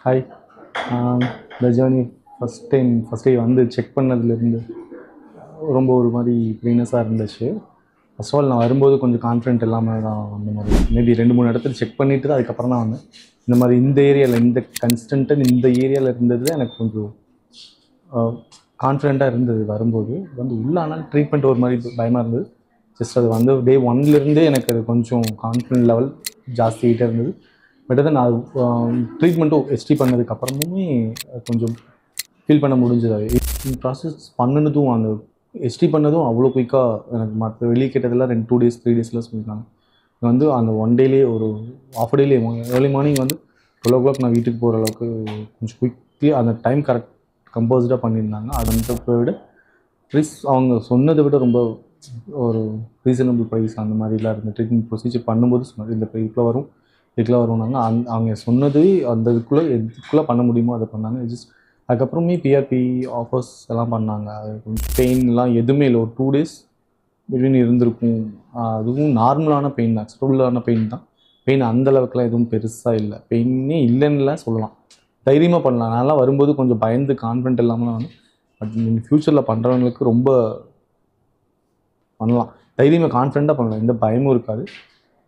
Hi. இந்த journey first day வந்து check பண்ணதுலேருந்து ரொம்ப ஒரு மாதிரி க்ளீனஸாக இருந்துச்சு. ஃபர்ஸ்ட் ஆஃப் ஆல் நான் வரும்போது கொஞ்சம் கான்ஃபிடென்ட் இல்லாமல் தான் வந்த மாதிரி மேபி 2-3 இடத்துல செக் பண்ணிவிட்டு தான் அதுக்கப்புறம் தான் வந்தேன். இந்த மாதிரி இந்த ஏரியாவில் இந்த கன்ஸ்டன்ட்டு இந்த ஏரியாவில் இருந்தது எனக்கு கொஞ்சம் கான்ஃபிடென்ட்டாக இருந்தது. வரும்போது வந்து உள்ள ஆனால் ட்ரீட்மெண்ட் ஒரு மாதிரி பயமாக இருந்தது. ஜஸ்ட் அது வந்து டே 1லேருந்தே எனக்கு அது கொஞ்சம் கான்ஃபிடென்ட் லெவல் ஜாஸ்தியாகிட்டே இருந்தது. பட் அதை நான் ட்ரீட்மெண்ட்டும் எஸ்டி பண்ணதுக்கப்புறமுமே கொஞ்சம் ஃபீல் பண்ண முடிஞ்சது. அது ப்ராசஸ் பண்ணினதும் அந்த எஸ்டி பண்ணதும் அவ்வளோ குயிக்காக எனக்கு மற்ற வெளியே கேட்டதெல்லாம் 2 டேஸ் 3 டேஸில் சொல்லியிருந்தாங்க. வந்து அந்த 1 டேலேயே ஒரு ஹாஃப் டேலேயே ஏர்லி மார்னிங் வந்து 12 o'clock நான் வீட்டுக்கு போகிற அளவுக்கு கொஞ்சம் குயிக்லி அந்த டைம் கரெக்ட் கம்போஸ்டாக பண்ணியிருந்தாங்க. அதை விட அவங்க சொன்னதை விட ரொம்ப ஒரு ரீசனபிள் ப்ரைஸ் அந்த மாதிரிலாம் இருந்த ட்ரீட்மெண்ட் ப்ரொசீஜர் பண்ணும்போது சொன்னது இந்த இதுக்குள்ளே வரும் இதுக்குள்ளே வரும்னாங்க. அவங்க சொன்னது அந்த எதுக்குள்ளே பண்ண முடியுமோ அதை பண்ணாங்க. ஜஸ்ட் அதுக்கப்புறமே பிஆர்பி ஆஃபர்ஸ் எல்லாம் பண்ணாங்க. பெயின்லாம் எதுவுமே இல்லை. ஒரு 2 days பிட்வீன் இருந்திருக்கும். அதுவும் நார்மலான பெயின் தான், அக்செப்டபுளான பெயின் தான். பெயின் அந்தளவுக்குலாம் எதுவும் பெருசாக இல்லை. பெயினே இல்லைன்னுலாம் சொல்லலாம். தைரியமாக பண்ணலாம். நான்லாம் வரும்போது கொஞ்சம் பயந்து கான்ஃபிடென்ட் இல்லாமல் வந்து பட் ஃப்யூச்சரில் பண்ணுறவங்களுக்கு ரொம்ப பண்ணலாம். தைரியமாக கான்ஃபிடென்ட்டாக பண்ணலாம். எந்த பயமும் இருக்காது.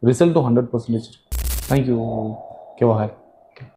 ரிசல்ட்டும் 100% இருக்கும். தேங்க்யூ. ஓகேவா?